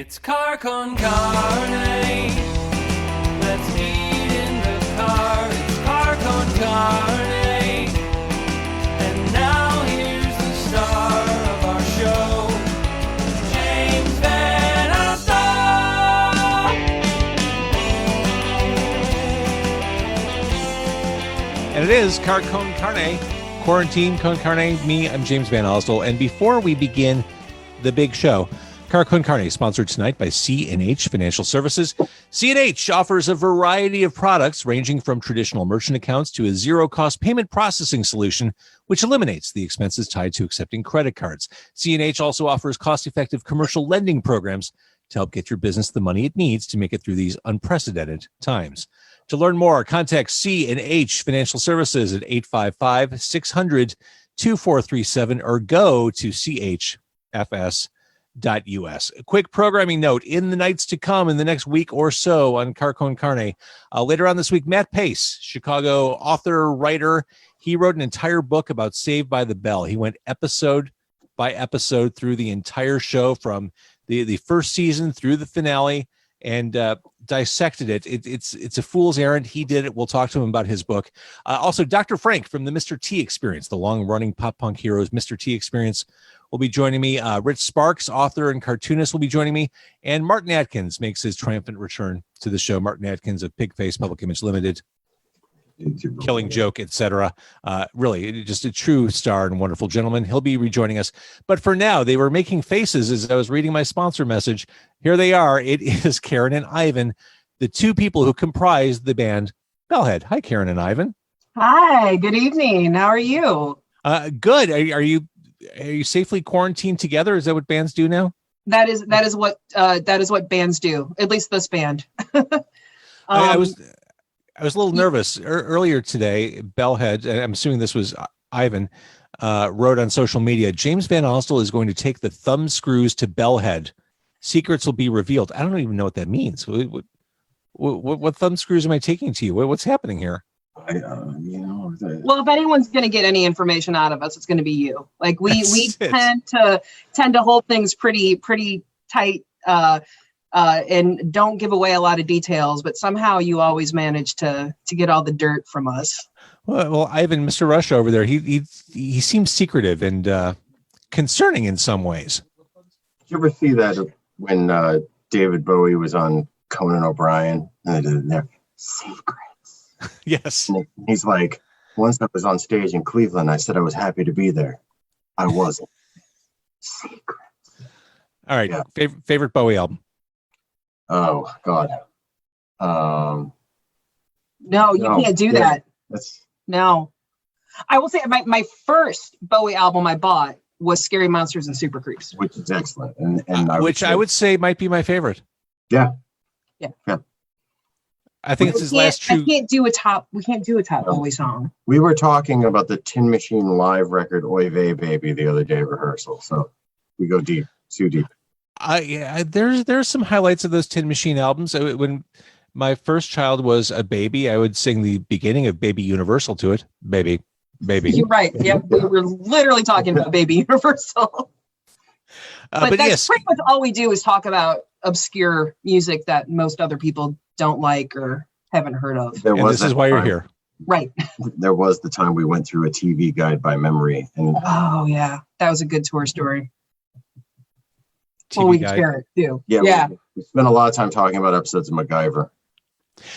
It's car con carne. Let's eat in the car. It's car con carne. And now here's the star of our show, James Van Alstyne. And it is car con carne. Quarantine con carne. Me, I'm James Van Alstyne. And before we begin the big show, Car Con Carne is sponsored tonight by C&H Financial Services. C&H offers a variety of products ranging from traditional merchant accounts to a zero-cost payment processing solution, which eliminates the expenses tied to accepting credit cards. C&H also offers cost-effective commercial lending programs to help get your business the money it needs to make it through these unprecedented times. To learn more, contact C&H Financial Services at 855-600-2437 or go to chfs.us. A quick programming note: in the nights to come, in the next week or so on Car Con Carne, later on this week, Matt Pace, Chicago author, writer, he wrote an entire book about Saved by the Bell. He went episode by episode through the entire show from the first season through the finale and dissected it. It's a fool's errand. He did it. We'll talk to him about his book. Also, Dr. Frank from the Mr. T Experience, the long-running pop-punk heroes Mr. T Experience, will be joining me. Rich Sparks, author and cartoonist, will be joining me. And Martin Atkins makes his triumphant return to the show. Martin Atkins of Pigface Public Image Limited, Killing Joke, etc. Really, just a true star and wonderful gentleman. He'll be rejoining us. But for now, they were making faces as I was reading my sponsor message. Here they are. It is Karen and Ivan, the two people who comprise the band Bellhead. Hi, Karen and Ivan. Hi, good evening. How are you? Good. Are you safely quarantined together? Is that what bands do now? That is what bands do. At least this band. I was a little nervous earlier today. Bellhead, and I'm assuming this was Ivan, wrote on social media, James Van Alstyne is going to take the thumb screws to Bellhead. Secrets will be revealed. I don't even know what that means. What thumb screws am I taking to you? What's happening here? Well, if anyone's going to get any information out of us, it's going to be you. Like we tend to hold things pretty tight and don't give away a lot of details. But somehow you always manage to get all the dirt from us. Well, Ivan, Mr. Rush over there, he seems secretive and concerning in some ways. Did you ever see that when David Bowie was on Conan O'Brien and they did their secrets? Yes. And he's like, once I was on stage in Cleveland, I said I was happy to be there. I wasn't. Secrets. All right. Yeah. Favorite Bowie album? Oh, God. No, you can't do that. No. I will say my first Bowie album I bought was Scary Monsters and Super Creeps. Which is excellent. And I would say might be my favorite. Yeah. I think it's his last true. We can't do a top Bowie song. We were talking about the Tin Machine live record Oy Vey Baby the other day at rehearsal. So we go deep, too deep. There's some highlights of those Tin Machine albums. When my first child was a baby, I would sing the beginning of Baby Universal to it. Baby. You're right. Yeah, we were literally talking about Baby Universal. But that's yes, pretty much all we do is talk about obscure music that most other people don't like or haven't heard of. This is why you're here. Right. There was the time we went through a TV guide by memory. Oh, yeah. That was a good tour story. Well, we can share it, too. Yeah. We spent a lot of time talking about episodes of MacGyver.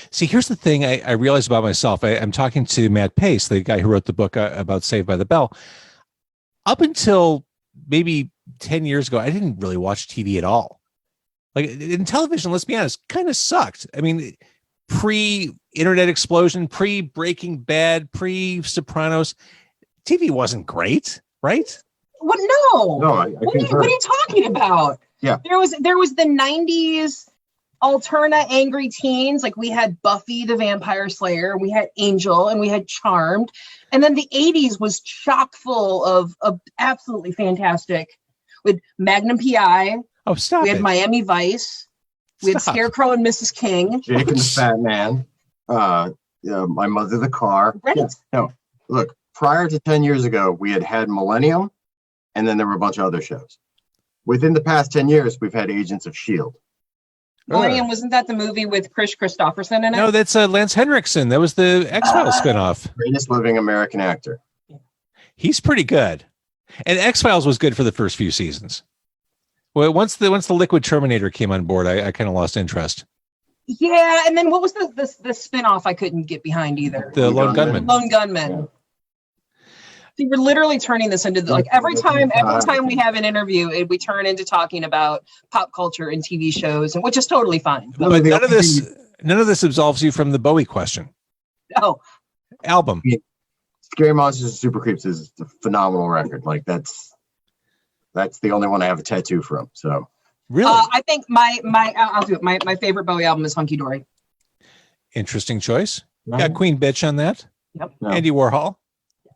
See, here's the thing I realized about myself. I'm talking to Matt Pace, the guy who wrote the book about Saved by the Bell. Up until maybe 10 years ago, I didn't really watch TV at all. Like in television, let's be honest, kind of sucked. I mean, pre-internet explosion, pre-Breaking Bad, pre-Sopranos, TV wasn't great, right? What? No. What are you talking about? Yeah. There was the 90s Alterna angry teens. Like we had Buffy the Vampire Slayer, we had Angel, and we had Charmed. And then the 80s was chock full of absolutely fantastic with Magnum PI. Oh, stop! We had Miami Vice. We had Scarecrow and Mrs. King. Jake and the Fat Man. My Mother the Car. Right. Yeah. No, look, prior to 10 years ago, we had Millennium, and then there were a bunch of other shows. within the past 10 years, we've had Agents of S.H.I.E.L.D. William, wasn't that the movie with Chris Christopherson in it? No, that's Lance Henriksen. That was the X-Files spinoff. Greatest living American actor. He's pretty good. And X-Files was good for the first few seasons. Well, once the Liquid Terminator came on board, I kind of lost interest. Yeah, and then what was the spin-off I couldn't get behind either? The Lone Gunman. Lone Gunman. Yeah. See, we're literally turning this into like every time we have an interview, we turn into talking about pop culture and TV shows, and which is totally fine. But none of this absolves you from the Bowie question. Oh, Album. Scary Monsters and Super Creeps is a phenomenal record. Like that's the only one I have a tattoo from. So Really? I think I'll do it. My favorite Bowie album is Hunky Dory. Interesting choice. No. Got Queen Bitch on that. Yep. No. Andy Warhol.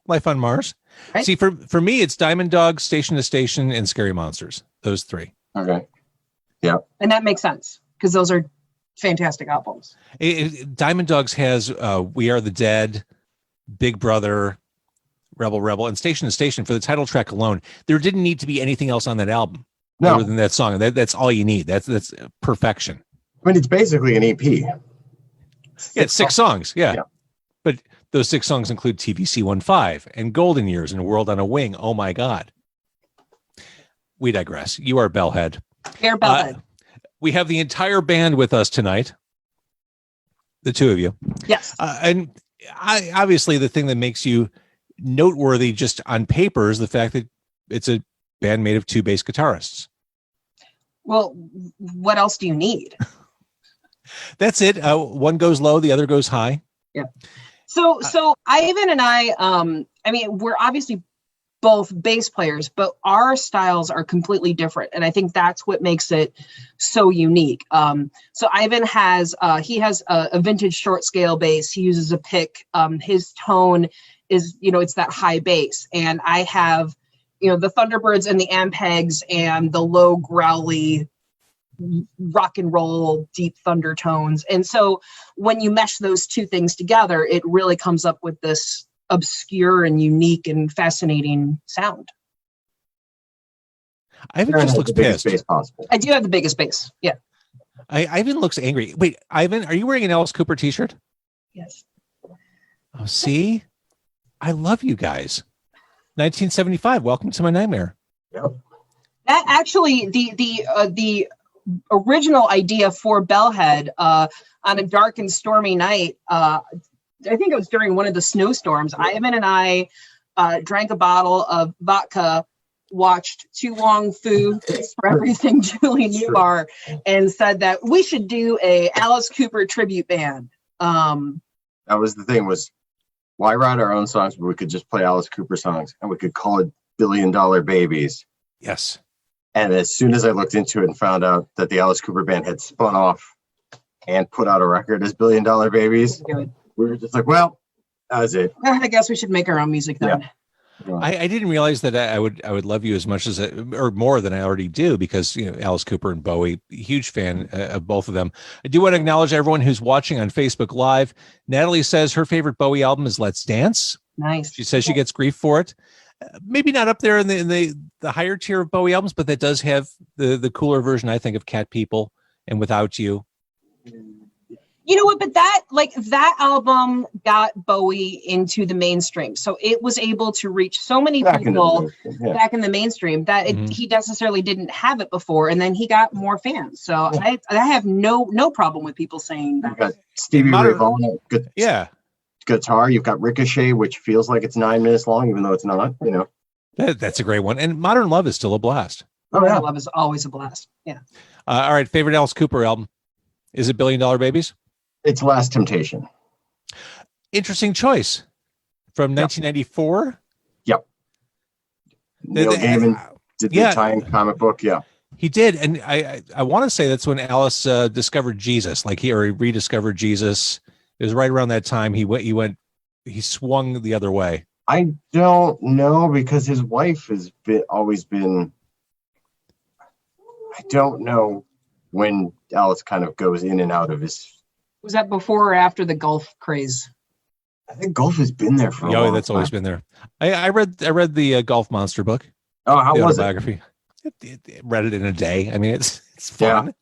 Life on Mars. Right. See, for me, it's Diamond Dogs, Station to Station, and Scary Monsters. Those three. Okay. And that makes sense because those are fantastic albums. Diamond Dogs has We Are the Dead, Big Brother, Rebel Rebel, and Station to Station. For the title track alone, there didn't need to be anything else on that album other than that song. That's all you need. That's perfection. I mean, it's basically an EP. Yeah, it's 6 songs. Yeah. Yeah. But those 6 songs include TVC-15 and Golden Years and World on a Wing. Oh my God. We digress. You are Bellhead. They're Bellhead. We have the entire band with us tonight. The two of you. Yes. And obviously the thing that makes you noteworthy just on paper is the fact that it's a band made of 2 bass guitarists. Well, what else do you need? That's it. One goes low, the other goes high. Yeah. So Ivan and I mean, we're obviously both bass players, but our styles are completely different. And I think that's what makes it so unique. So Ivan has a vintage short scale bass. He uses a pick. His tone is, it's that high bass. And I have, the Thunderbirds and the Ampegs and the low growly rock and roll deep thunder tones. And so when you mesh those two things together, it really comes up with this obscure and unique and fascinating sound. Ivan just looks pissed. I do have the biggest bass. Yeah. Ivan looks angry. Wait, Ivan, are you wearing an Alice Cooper t-shirt? Yes. Oh, see? I love you guys. 1975. Welcome to my nightmare. Yep. That actually, the original idea for Bellhead on a dark and stormy night, I think it was during one of the snowstorms, Ivan and I drank a bottle of vodka, watched Too Long Fu for Everything Julie Newmar, and said that we should do a Alice Cooper tribute band. That was the thing, was why write our own songs, but we could just play Alice Cooper songs and we could call it $1 Billion Babies. Yes. And as soon as I looked into it and found out that the Alice Cooper band had spun off and put out a record as $1 Billion Babies, we were just like, well, that was it. I guess we should make our own music then. Yeah. I didn't realize that I would love you as much as or more than I already do, because Alice Cooper and Bowie, huge fan of both of them. I do want to acknowledge everyone who's watching on Facebook Live. Natalie says her favorite Bowie album is Let's Dance. Nice. She says she gets grief for it. Maybe not up there in the higher tier of Bowie albums, but that does have the cooler version, I think, of Cat People and Without You. You know what? But that album got Bowie into the mainstream, so it was able to reach so many people back in the mainstream that he necessarily didn't have it before, and then he got more fans. So I have no problem with people saying that. You've got Stevie Ray Vaughan, guitar. You've got Ricochet, which feels like it's 9 minutes long, even though it's not. That's a great one. And Modern Love is still a blast. Modern Love is always a blast. Yeah. All right, favorite Alice Cooper album, is it $1 Billion Babies? It's Last Temptation. Interesting choice. From 1994? Yep. Neil Gaiman did the Italian comic book, He did, and I want to say that's when Alice discovered Jesus, he rediscovered Jesus. It was right around that time he swung the other way. I don't know, because his wife has always been, I don't know when Alice kind of goes in and out of his. Was that before or after the golf craze? I think golf has been there for a long that's time. Always been there. I read the Golf Monster book. Oh, how was it? It read it in a day. I mean, it's fun.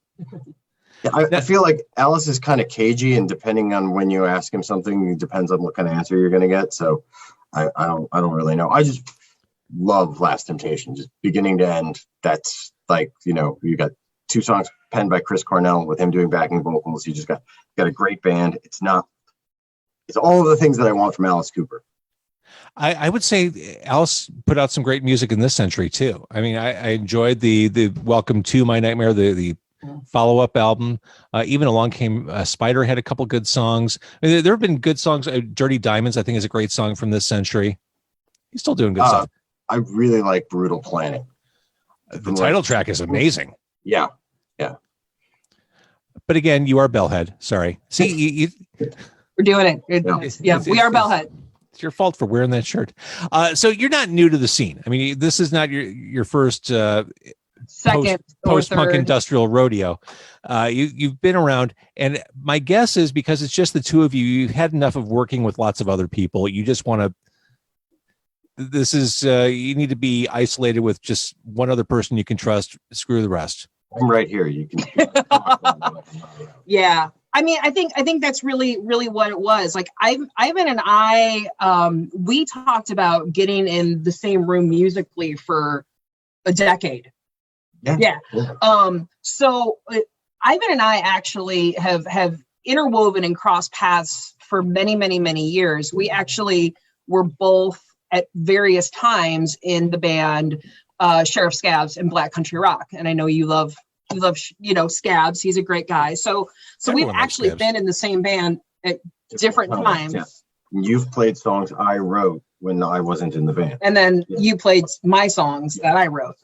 Yeah, I feel like Alice is kind of cagey, and depending on when you ask him something, it depends on what kind of answer you're going to get. So I don't really know. I just love Last Temptation, just beginning to end. That's like, you got 2 songs penned by Chris Cornell with him doing backing vocals. You just got a great band. It's all of the things that I want from Alice Cooper. I would say Alice put out some great music in this century too. I mean, I enjoyed the Welcome to My Nightmare, the follow-up album. Even Along Came Spider had a couple good songs. I mean, there have been good songs. Dirty Diamonds, I think, is a great song from this century. He's still doing good stuff. I really like Brutal Planet. The title track is amazing. Yeah. But again, you are Bellhead. Sorry. See, we're doing it. We are Bellhead. It's your fault for wearing that shirt. So you're not new to the scene. I mean, this is not your first second post-punk industrial rodeo. You've been around, and my guess is because it's just the two of you, you've had enough of working with lots of other people. You just want to. This is you need to be isolated with just one other person you can trust. Screw the rest. I'm right here. You can. Yeah. I mean, I think that's really what it was. Like Ivan and I, we talked about getting in the same room musically for a decade. Yeah. So Ivan and I actually have interwoven and crossed paths for many, many, many years. We actually were both at various times in the band Sheriff Scabs and Black Country Rock, and I know you love Scabs. He's a great guy. So we've actually been in the same band at different times. Yeah. You've played songs I wrote when I wasn't in the band, and then you played my songs that I wrote.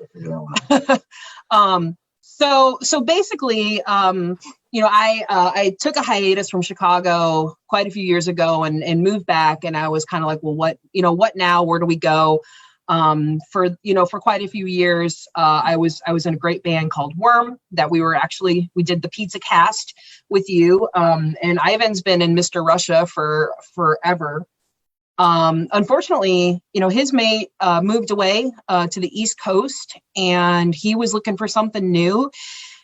So basically, I took a hiatus from Chicago quite a few years ago and moved back, and I was kind of like, well, what now? Where do we go? For quite a few years, I was in a great band called Worm that we did the Pizza Cast with you. And Ivan's been in Mr. Russia for forever. Unfortunately, his mate moved away to the East Coast, and he was looking for something new.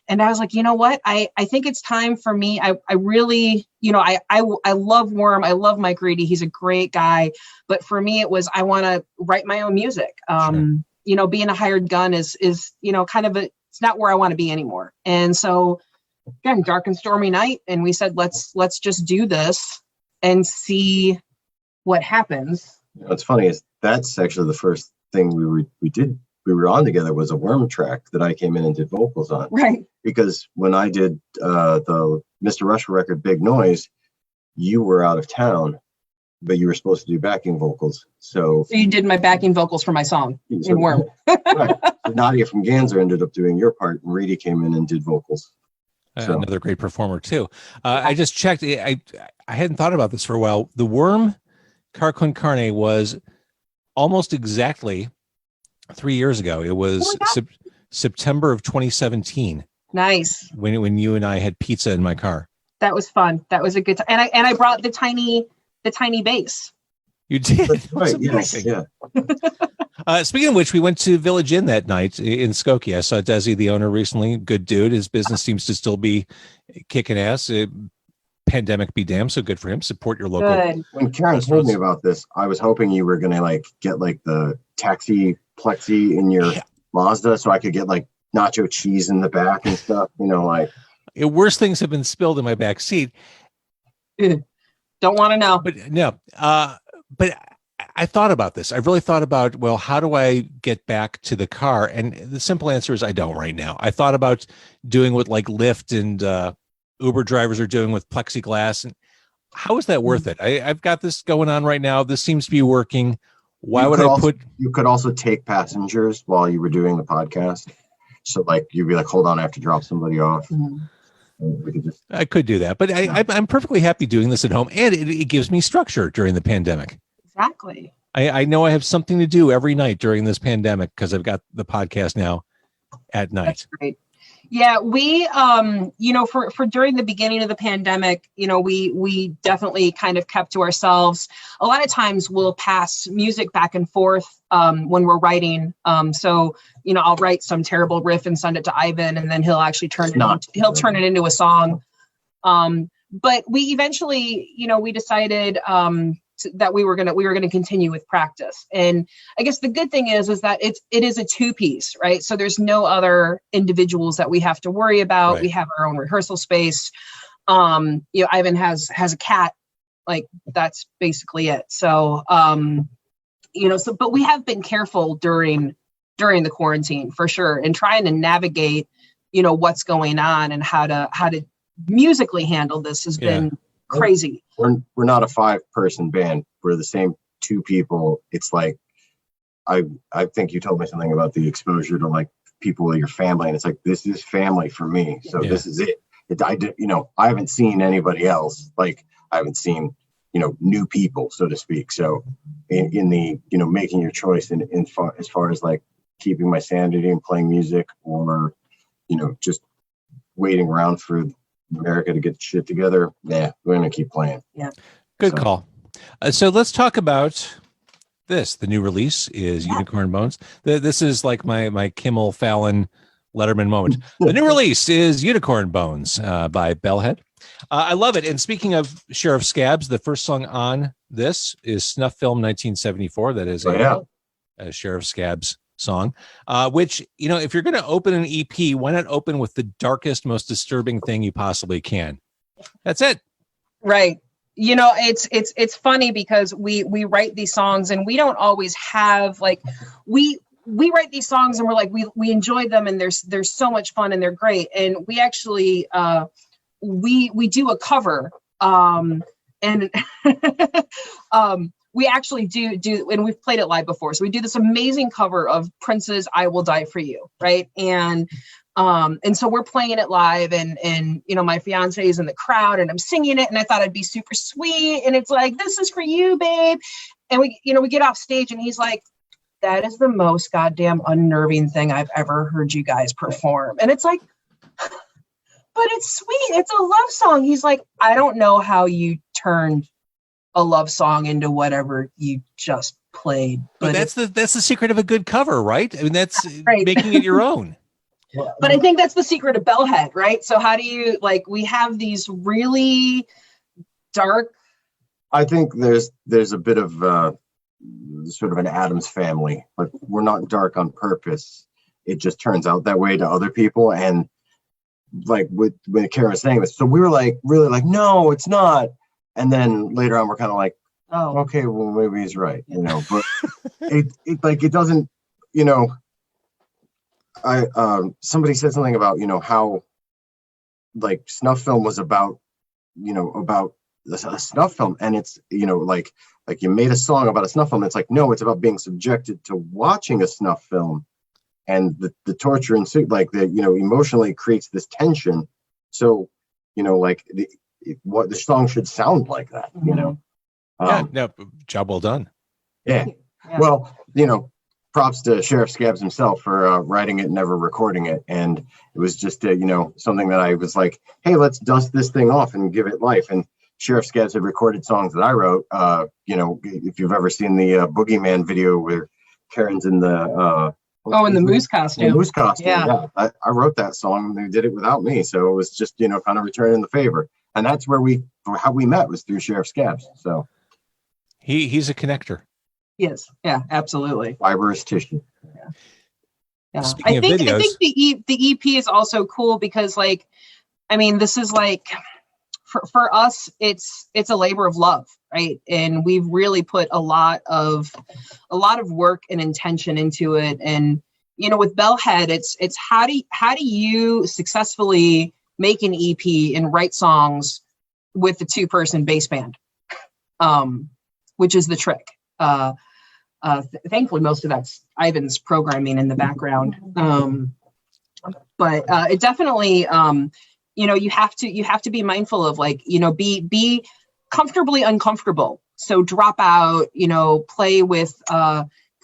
And I was like, you know what? I think it's time for me. I really, I love Worm. I love Mike Reedy. He's a great guy. But for me, it was, I want to write my own music. Sure. Being a hired gun is kind of it's not where I want to be anymore. And so again, dark and stormy night. And we said, let's just do this and see what happens. What's funny is that's actually the first thing we did. We were on together was a Worm track that I came in and did vocals on. Right. Because when I did the Mr. Russia record, Big Noise, you were out of town, but you were supposed to do backing vocals. So you did my backing vocals for my song in Worm. Right. So Nadia from Ganser ended up doing your part, and Reedy came in and did vocals. Another great performer too. I just checked. I hadn't thought about this for a while. The Worm Car Con Carne was almost exactly 3 years ago. It was September of 2017. Nice. When you and I had pizza in my car. That was fun. That was a good time. And I brought the tiny bass. You did. That's right. Yes. Yeah. Speaking of which, we went to Village Inn that night in Skokie. I saw Desi, the owner, recently. Good dude. His business seems to still be kicking ass. Pandemic be damned. So good for him. Support your local. Good. When Karen told me about this, I was hoping you were going to get the taxi plexi in your Mazda so I could get nacho cheese in the back and stuff, Worse things have been spilled in my back seat. Don't want to know. But no, but I thought about this. I really thought about, well, how do I get back to the car? And the simple answer is I don't right now. I thought about doing what Lyft and Uber drivers are doing with plexiglass. And how is that worth it? I've got this going on right now. This seems to be working. Why would I put? You could also take passengers while you were doing the podcast. So you'd be hold on, I have to drop somebody off. Mm-hmm. We could I could do that, but I'm perfectly happy doing this at home, and it gives me structure during the pandemic. Exactly. I know I have something to do every night during this pandemic because I've got the podcast now at night. That's great. Yeah, we, for during the beginning of the pandemic, we definitely kind of kept to ourselves. A lot of times we'll pass music back and forth when we're writing. So, I'll write some terrible riff and send it to Ivan, and then he'll actually turn it into a song. But we eventually, we decided that we were gonna continue with practice. And I guess the good thing is that it is a 2-piece, right? So there's no other individuals that we have to worry about. Right. We have our own rehearsal space. Ivan has a cat, like that's basically it. So but we have been careful during the quarantine for sure, and trying to navigate, what's going on and how to musically handle this has been crazy. We're not a 5-person band. We're the same 2 people. It's like, I think you told me something about the exposure to like people in your family, and it's like, this is family for me. So this is it. I haven't seen anybody else. Like I haven't seen, new people, so to speak. So in the, making your choice as far as like keeping my sanity and playing music, or, just waiting around for America to get shit together. Yeah, we're gonna keep playing. Yeah, good call. So let's talk about this. The new release is Unicorn Bones. This is like my Kimmel Fallon Letterman moment. The new release is Unicorn Bones by Bellhead. I love it. And speaking of Sheriff Scabs, the first song on this is Snuff Film 1974. That is a Sheriff Scabs song, which, if you're going to open an EP, why not open with the darkest, most disturbing thing you possibly can? That's it. Right. It's funny because we write these songs and we don't always have like, we write these songs and we're like, we enjoy them and they're so much fun and they're great. And we actually, we do a cover, and we actually do, and we've played it live before. So we do this amazing cover of Prince's "I Will Die for You," right? And so we're playing it live, and my fiance is in the crowd, and I'm singing it, and I thought it'd be super sweet, and it's like, "This is for you, babe." And we get off stage, and he's like, "That is the most goddamn unnerving thing I've ever heard you guys perform." And it's like, but it's sweet. It's a love song. He's like, "I don't know how you turned a love song into whatever you just played." But that's the secret of a good cover, right? I mean, that's right. Making it your own. But I think that's the secret of Bellhead, right? So how do you, like, we have these really dark. I think there's a bit of sort of an Addams family. Like, we're not dark on purpose. It just turns out that way to other people. And like when Karen was saying this, so we were like, really like, no, it's not. And then later on, we're kind of like, oh, okay, well, maybe he's right, but it doesn't, somebody said something about, how like Snuff Film was about, about a snuff film. And it's, like you made a song about a snuff film. It's like, no, it's about being subjected to watching a snuff film, and the torture and like the, emotionally creates this tension. So, like what the song should sound like that, job well done. Yeah. Well, props to Sheriff Scabs himself for writing it and never recording it. And it was just something that I was like, hey, let's dust this thing off and give it life. And Sheriff Scabs had recorded songs that I wrote. If you've ever seen the Boogeyman video where Karen's in the in the moose costume. Moose costume. Yeah. I wrote that song and they did it without me. So it was just, kind of returning the favor. And that's how we met, was through Sheriff Scabs. So he's a connector. Yes. Yeah, absolutely. Fibrous tissue. Yeah. I think the EP is also cool because, like, I mean, this is like, for us, it's a labor of love, right? And we've really put a lot of work and intention into it. And with Bellhead, it's how do you successfully make an EP and write songs with the 2-person bass band, which is the trick. Thankfully, most of that's Ivan's programming in the background. But it definitely, you have to be mindful of, like, be comfortably uncomfortable. So drop out, play with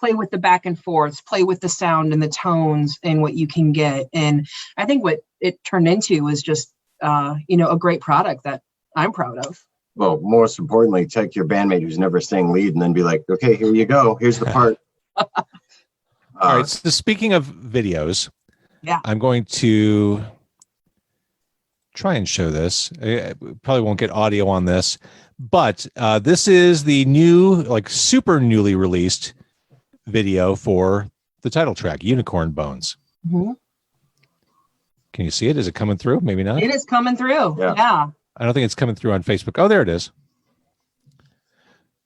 play with the back and forths, play with the sound and the tones and what you can get. And I think what it turned into was just, a great product that I'm proud of. Well, most importantly, take your bandmate who's never sang lead and then be like, okay, here you go. Here's the part. All right. So speaking of videos, yeah, I'm going to try and show this. I probably won't get audio on this, but this is the new, like super newly released video for the title track, Unicorn Bones. Mm-hmm. Can you see it? Is it coming through? Maybe not. It is coming through. Yeah. I don't think it's coming through on Facebook. Oh, there it is.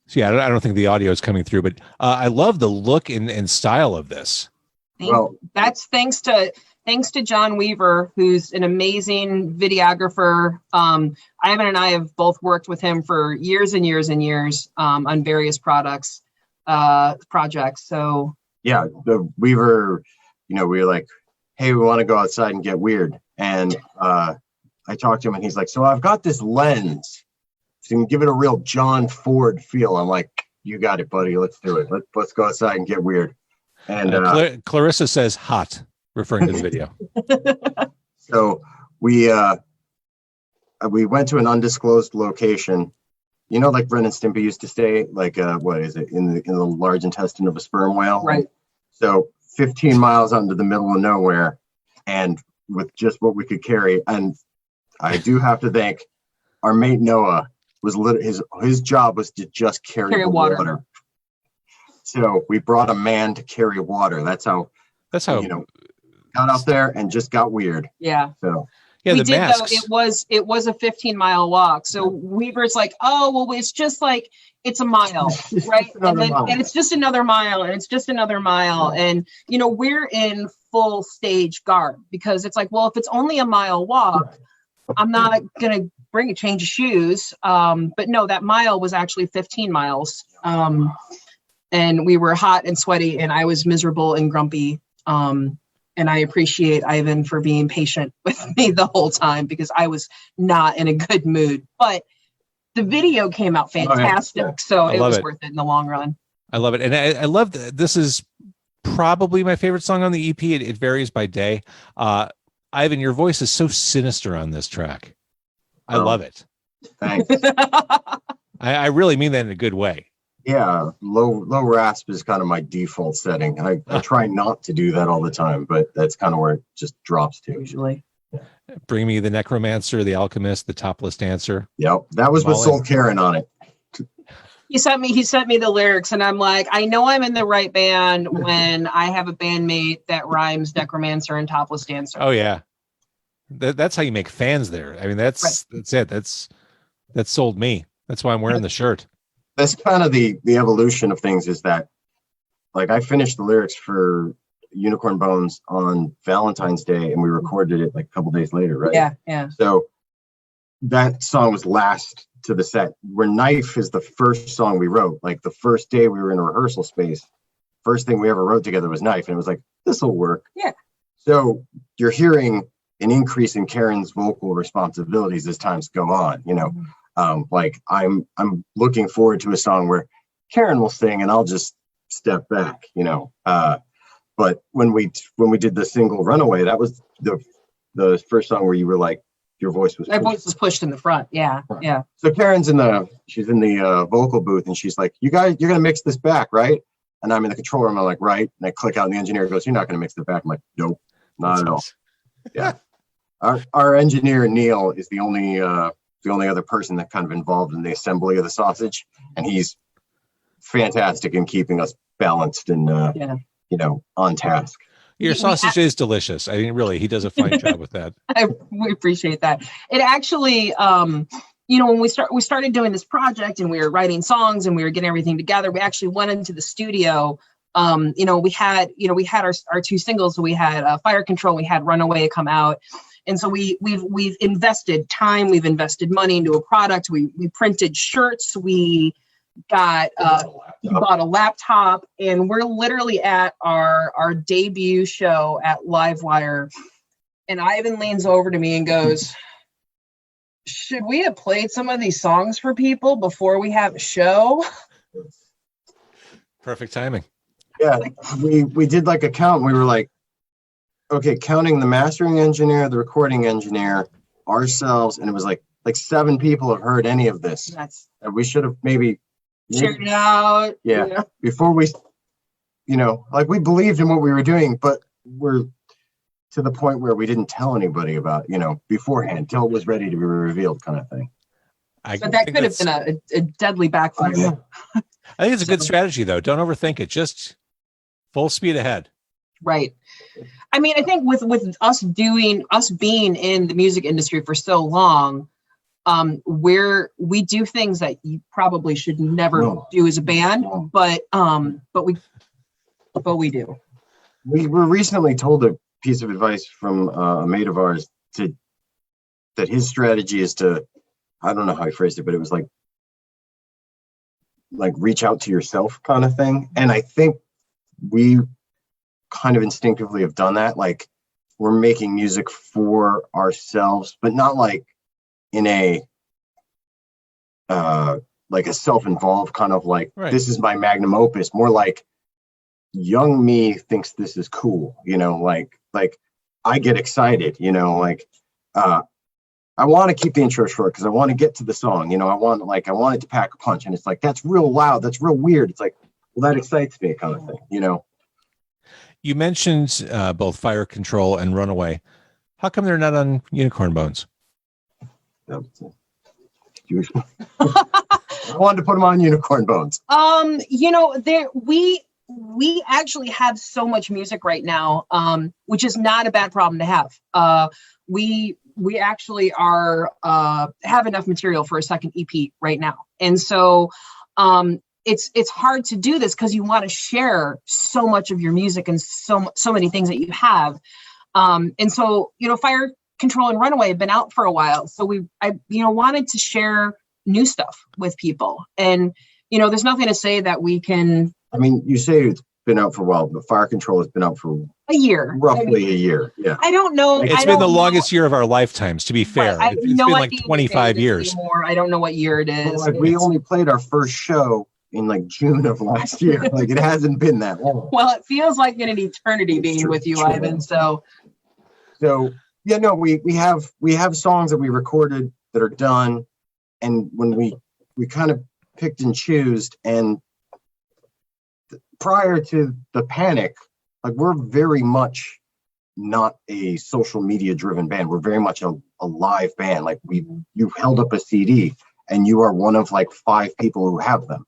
So yeah, I don't think the audio is coming through, but I love the look and style of this. Well, that's thanks to John Weaver, who's an amazing videographer. Ivan and I have both worked with him for years and years and years on various projects. So yeah, the Weaver, we were like, hey, we want to go outside and get weird. And I talked to him and he's like, so I've got this lens. So you can give it a real John Ford feel. I'm like, you got it, buddy. Let's do it. Let's go outside and get weird. And Clarissa says hot, referring to the video. So we went to an undisclosed location, like Ren and Stimpy used to stay, like what is it, in the large intestine of a sperm whale? Right. So 15 miles out into the middle of nowhere, and with just what we could carry. And I do have to thank our mate Noah. His job was to just carry water. So we brought a man to carry water. That's how got out there and just got weird. Yeah. So yeah, we the did masks. Though. It was a 15-mile walk. So Weaver's like, oh well, it's just like it's a mile, right? And it's just another mile, and it's just another mile, and we're in full stage garb because it's like, well, if it's only a mile walk, I'm not gonna bring a change of shoes. But no, that mile was actually 15 miles. And we were hot and sweaty, and I was miserable and grumpy. And I appreciate Ivan for being patient with me the whole time because I was not in a good mood. But the video came out fantastic, so it was worth it in the long run. I love it, and I love that this is probably my favorite song on the EP. It varies by day. Ivan, your voice is so sinister on this track. I love it. Thanks. I really mean that in a good way. Yeah, low rasp is kind of my default setting. I try not to do that all the time, but that's kind of where it just drops to. Usually. Bring Me the Necromancer, the Alchemist, the Topless Dancer. Yep, that was with Soul Karen on it. He sent me the lyrics, and I'm like, I know I'm in the right band when I have a bandmate that rhymes necromancer and topless dancer. Oh yeah, that's how you make fans there. I mean, that's it. That sold me. That's why I'm wearing the shirt. That's kind of the evolution of things, is that like I finished the lyrics for Unicorn Bones on Valentine's Day and we recorded it like a couple days later, right? Yeah. So that song was last to the set, where Knife is the first song we wrote. Like the first day we were in a rehearsal space, first thing we ever wrote together was Knife, and it was like, this will work. Yeah. So you're hearing an increase in Karen's vocal responsibilities as times go on, like I'm looking forward to a song where Karen will sing and I'll just step back, but when we did the single Runaway, that was the first song where you were like, your voice was voice was pushed in the front. Yeah. So Karen's she's in the vocal booth, and she's like, you guys, you're gonna mix this back, right? And I'm in the control room. I'm like, right. And I click out, and the engineer goes, you're not gonna mix it back. I'm like, nope, not at all. Yeah. Our engineer Neil is the only other person that kind of involved in the assembly of the sausage, and he's fantastic in keeping us balanced and on task. Your sausage is delicious. I mean, really, he does a fine job with that. We appreciate that. It actually, when we started doing this project and we were writing songs and we were getting everything together, we actually went into the studio. We had our two singles. So we had Fire Control, we had Runaway come out. And so we've invested time, we've invested money into a product. We printed shirts, we bought a laptop, and we're literally at our debut show at Livewire. And Ivan leans over to me and goes, should we have played some of these songs for people before we have a show? Perfect timing. Yeah, we did like a count. We were like, okay, counting the mastering engineer, the recording engineer, ourselves, and it was like 7 people have heard any of this. And we should have maybe shared it out. Yeah, before we, like we believed in what we were doing, but we're to the point where we didn't tell anybody about, beforehand till it was ready to be revealed, kind of thing. But that could have been a deadly backfire. I think it's a good strategy, though. Don't overthink it. Just full speed ahead. Right. I mean, I think with us being in the music industry for so long, we do things that you probably should never do as a band, but we do. We were recently told a piece of advice from a mate of ours that his strategy is to, I don't know how he phrased it, but it was like reach out to yourself kind of thing. And I think we kind of instinctively have done that. Like we're making music for ourselves, but not like in a like a self-involved kind of like, This is my magnum opus, more like young me thinks this is cool, like I get excited, I want to keep the intro short because I want to get to the song, I want it to pack a punch, and it's like that's real loud, that's real weird. It's like, well, that excites me, kind of thing, You mentioned both Fire Control and Runaway. How come they're not on Unicorn Bones? I wanted to put them on Unicorn Bones. We actually have so much music right now, which is not a bad problem to have. We actually have enough material for a second EP right now, and so it's hard to do this because you want to share so much of your music and so many things that you have, and so Fire Control and Runaway have been out for a while, so I wanted to share new stuff with people, and there's nothing to say that we can. I mean, you say it's been out for a while, but Fire Control has been out for a year, roughly a year. Yeah, I don't know. It's been the longest year of our lifetimes. To be fair, right. it's been like 25 years. Anymore. I don't know what year it is. Well, we only played our first show in June of last year. It hasn't been that long. Well, it feels like an eternity being with you, Ivan. So yeah, no, we have songs that we recorded that are done, and when we kind of picked and choose, and prior to the panic, we're very much not a social media driven band. We're very much a live band. You've held up a CD and you are one of 5 people who have them.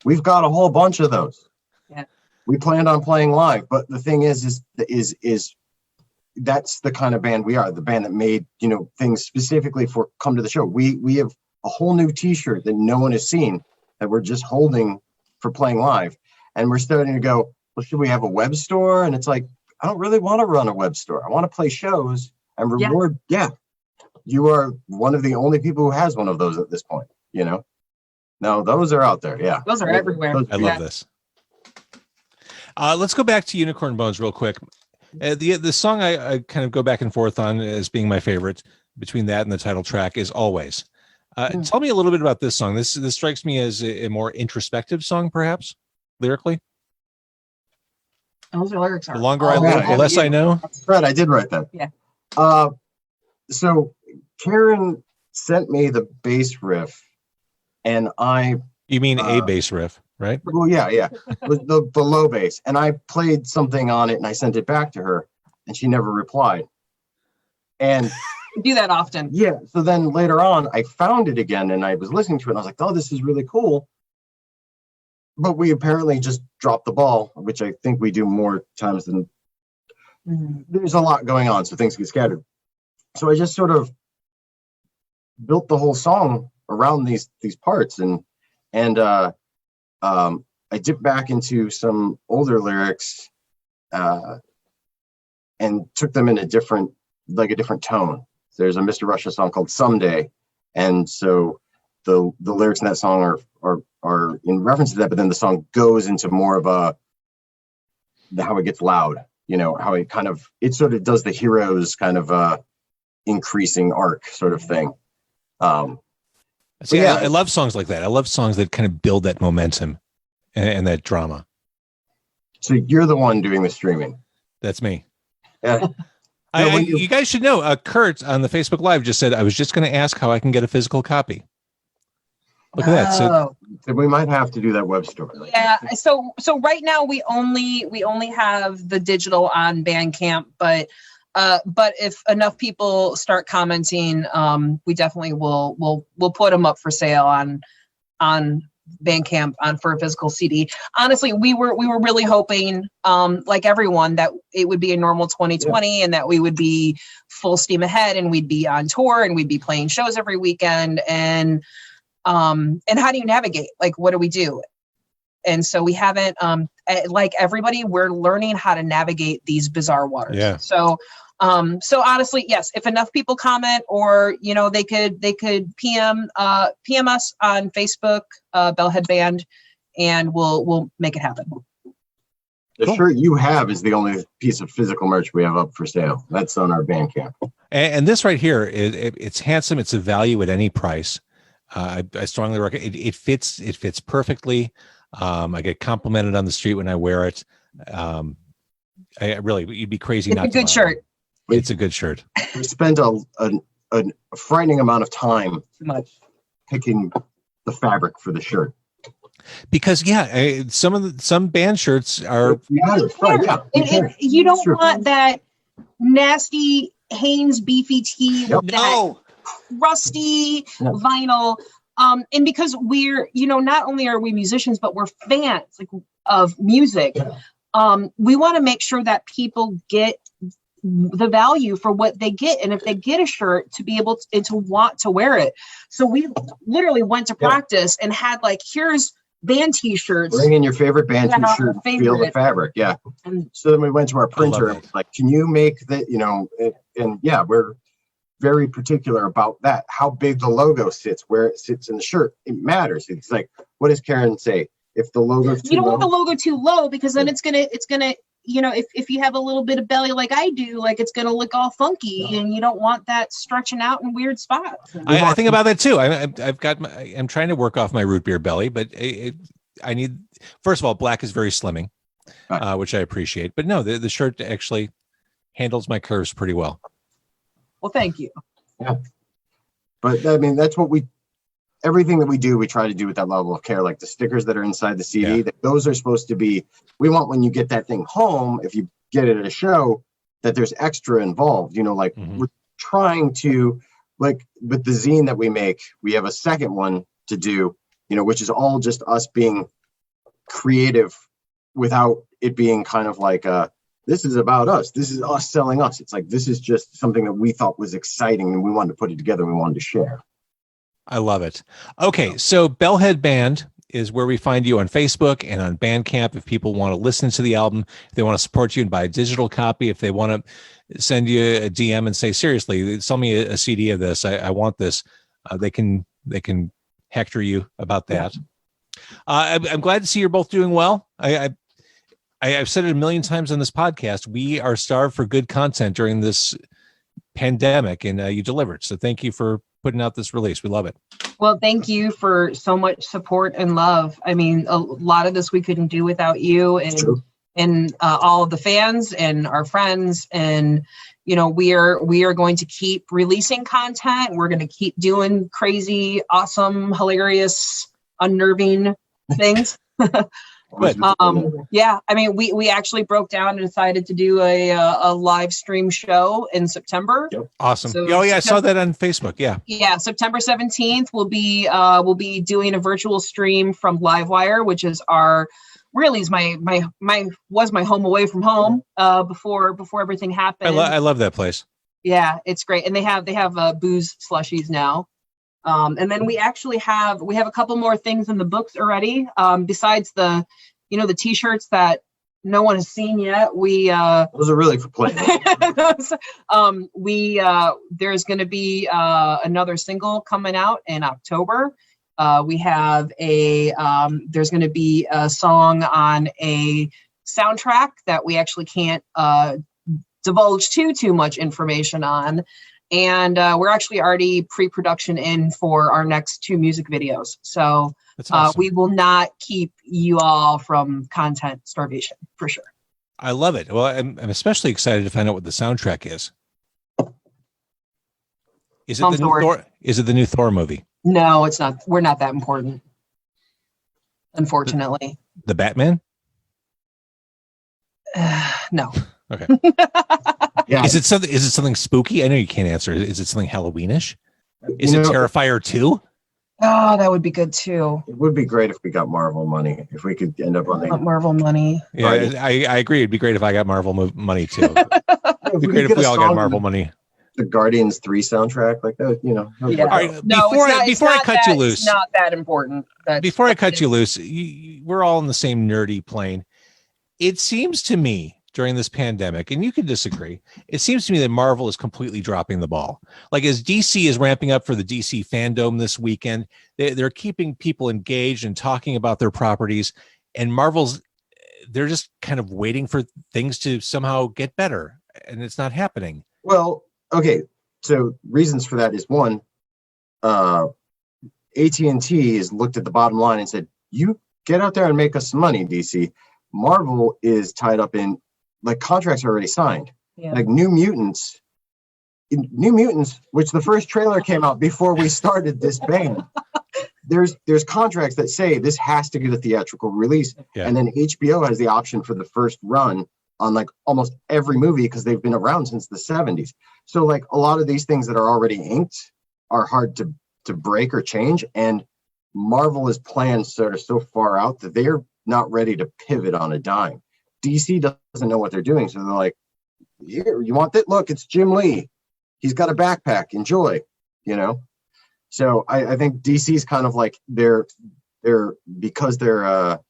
We've got a whole bunch of those. Yeah. We planned on playing live, but the thing is that's the kind of band we are. The band that made, things specifically for come to the show. We have a whole new t-shirt that no one has seen that we're just holding for playing live. And we're starting to go, well, should we have a web store? And it's like, I don't really want to run a web store. I want to play shows and reward. Yeah. You are one of the only people who has one of those at this point, No, those are out there. Yeah. Those are everywhere. I love this. Let's go back to Unicorn Bones real quick. The song I kind of go back and forth on as being my favorite between that and the title track is Always. Tell me a little bit about this song. This strikes me as a more introspective song, perhaps, lyrically. Those lyrics are. The longer I live, the less I know. Right, I did write that. Yeah. So Karen sent me the bass riff, and I. You mean a bass riff, right? Well, yeah. the low bass, and I played something on it, and I sent it back to her, and she never replied. And do that often. Yeah. So then later on, I found it again, and I was listening to it, and I was like, "Oh, this is really cool." But we apparently just dropped the ball, which I think we do more times than. There's a lot going on, so things get scattered. So I just sort of built the whole song around these parts, and I dipped back into some older lyrics, and took them in a different tone. There's a Mr. Russia song called Someday, and so the lyrics in that song are in reference to that, but then the song goes into more of how it gets loud, how it sort of does the hero's kind of increasing arc sort of thing. I love songs like that. I love songs that kind of build that momentum and that drama. So you're the one doing the streaming. That's me. Yeah. You guys should know, Kurt on the Facebook Live just said, I was just going to ask how I can get a physical copy. Look at that. So we might have to do that web store. Yeah. So right now we only have the digital on Bandcamp, but if enough people start commenting, we definitely will put them up for sale on Bandcamp for a physical CD. Honestly, we were really hoping, like everyone, that it would be a normal 2020 and that we would be full steam ahead and we'd be on tour and we'd be playing shows every weekend. And how do you navigate? Like, what do we do? And so we haven't, like everybody, we're learning how to navigate these bizarre waters. Yeah. So honestly, yes, if enough people comment, or, they could PM us on Facebook, Bellhead Band, and we'll make it happen. The shirt you have is the only piece of physical merch we have up for sale. That's on our Bandcamp. And this right here, it's handsome. It's a value at any price. I strongly recommend it. It fits perfectly. I get complimented on the street when I wear it. I really, you'd be crazy not to. It's a good shirt. It's a good shirt. We spent a frightening amount of time picking the fabric for the shirt. Because some band shirts are. You don't want that nasty Hanes beefy tee with that rusty vinyl. And because we're, not only are we musicians, but we're fans of music. We want to make sure that people get the value for what they get, and if they get a shirt, to be able to want to wear it. So we literally went to practice and had here's band t-shirts. Bring in your favorite band t-shirt, feel the fabric. Yeah. And so then we went to our printer and was like, can you make that, and we're very particular about that, how big the logo sits, where it sits in the shirt. It matters. It's like, what does Karen say? If the logo's too low, you don't want the logo too low, because then it's gonna if you have a little bit of belly like I do, it's gonna look all funky, and you don't want that stretching out in weird spots. I think about that too. I'm trying to work off my root beer belly, but I need, first of all, black is very slimming, which I appreciate. But no, the shirt actually handles my curves pretty well. Well, thank you. Yeah, but I mean, that's what everything that we do, we try to do with that level of care. Like the stickers that are inside the CD, those are supposed to be, we want when you get that thing home, if you get it at a show, that there's extra involved, we're trying to, with the zine that we make, we have a second one to do, which is all just us being creative without it being kind of like this is about us. This is us selling us. It's like, this is just something that we thought was exciting and we wanted to put it together and we wanted to share. I love it. Okay, so Bellhead Band is where we find you on Facebook and on Bandcamp. If people want to listen to the album, if they want to support you and buy a digital copy, if they want to send you a DM and say, seriously, sell me a CD of this, I want this, they can hector you about that. I'm glad to see you're both doing well. I've said it a million times on this podcast. We are starved for good content during this pandemic, and you delivered. So thank you for putting out this release. We love it. Well, thank you for so much support and love. I mean, a lot of this we couldn't do without you and all of the fans and our friends. And, we are going to keep releasing content. We're going to keep doing crazy, awesome, hilarious, unnerving things. I mean, we actually broke down and decided to do a live stream show in September. Yep. Awesome. So I saw that on Facebook. Yeah. September 17th we'll be doing a virtual stream from Livewire, which is my home away from home before everything happened. I love that place. Yeah, it's great. And they have booze slushies now. And then we actually have a couple more things in the books already. Besides the t-shirts that no one has seen yet. Those are really for play. There's going to be another single coming out in October. We have there's going to be a song on a soundtrack that we actually can't divulge too much information on. And we're actually already pre-production in for our next 2 music videos. So That's awesome. we will not keep you all from content starvation, for sure. I love it. Well, I'm especially excited to find out what the soundtrack is. Is it the new Thor movie? No, it's not. We're not that important, unfortunately. The Batman? No. Okay. Yeah. Is it something spooky? I know you can't answer. Is it something Halloweenish? Is it Terrifier 2? Oh, that would be good too. It would be great if we got Marvel money. If we could end up on the Marvel money. Yeah, Right. I agree. It'd be great if I got Marvel money too. It'd It'd be great if we all got Marvel money. The Guardians 3 soundtrack, like that, you know. Yeah. All right, No, before I cut you loose, it's not that important. before I cut you loose, we're all in the same nerdy plane. It seems to me during this pandemic, and you can disagree, it seems to me that Marvel is completely dropping the ball. Like as DC is ramping up for the DC fandom this weekend, they're keeping people engaged and talking about their properties, and they're just kind of waiting for things to somehow get better, and it's not happening. Well, okay. So reasons for that is one, AT&T has looked at the bottom line and said, you get out there and make us some money, DC. Marvel is tied up in, like, contracts are already signed. Yeah. Like New Mutants, which the first trailer came out before we started this band. There's contracts that say this has to get a theatrical release. Yeah. And then HBO has the option for the first run on like almost every movie because they've been around since the 70s. So like a lot of these things that are already inked are hard to break or change. And Marvel is planned sort of so far out that they're not ready to pivot on a dime. DC doesn't know what they're doing. So they're like, here, you want that? Look, it's Jim Lee. He's got a backpack. Enjoy, you know? So I think DC's kind of like they're because they're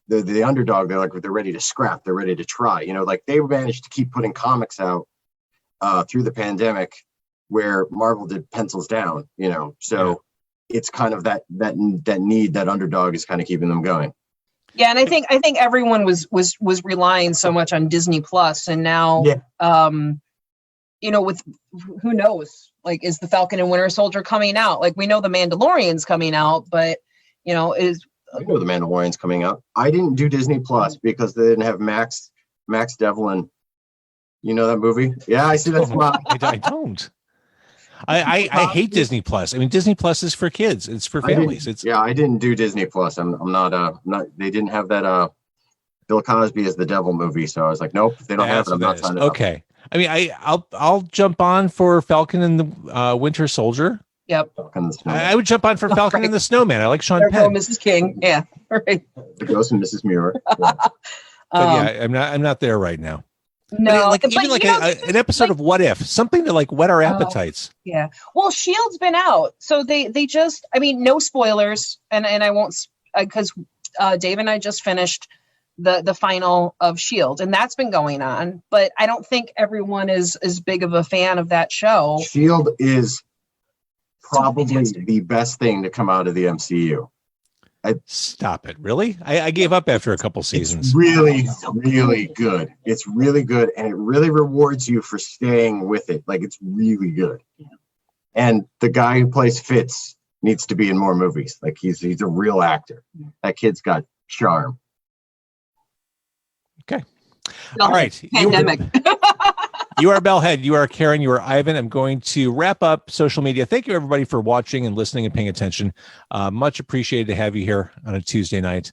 the underdog, they're ready to scrap, they're ready to try, you know, like they managed to keep putting comics out through the pandemic where Marvel did pencils down, you know. So it's kind of that need, that underdog is kind of keeping them going. Yeah, and I think everyone was relying so much on Disney Plus, and now you know, with who knows, like, is the Falcon and Winter Soldier coming out? Like, we know the Mandalorian's coming out, but you know, I know the Mandalorian's coming out. I didn't do Disney Plus because they didn't have Max Devlin. You know that movie? Yeah, I see that. I don't. I hate Disney Plus. I mean, Disney Plus is for kids. It's for families. I didn't do Disney Plus. I'm not. They didn't have that. Bill Cosby as the devil movie, so I was like, nope. If they don't have it, I'm not signing up. Okay. I mean, I'll jump on for Falcon and the Winter Soldier. Yep. I would jump on for Falcon and the Snowman. I like Sean Penn. Mrs. King. Yeah. Right. The Ghost and Mrs. Muir. Yeah. But I'm not there right now. No, but an episode of What If, something to like whet our appetites. Yeah. Well, Shield's been out, so they just, I mean, no spoilers, and I won't, because Dave and I just finished the final of Shield, and that's been going on, but I don't think everyone is as big of a fan of that show. Shield is probably the best thing to come out of the MCU. Stop it. Really? I gave up after a couple seasons. It's really, really good. It's really good. And it really rewards you for staying with it. Like, it's really good. Yeah. And the guy who plays Fitz needs to be in more movies. Like, he's a real actor. That kid's got charm. Okay. All right. Pandemic. You are Bellhead. You are Karen. You are Ivan. I'm going to wrap up social media. Thank you, everybody, for watching and listening and paying attention. Much appreciated to have you here on a Tuesday night.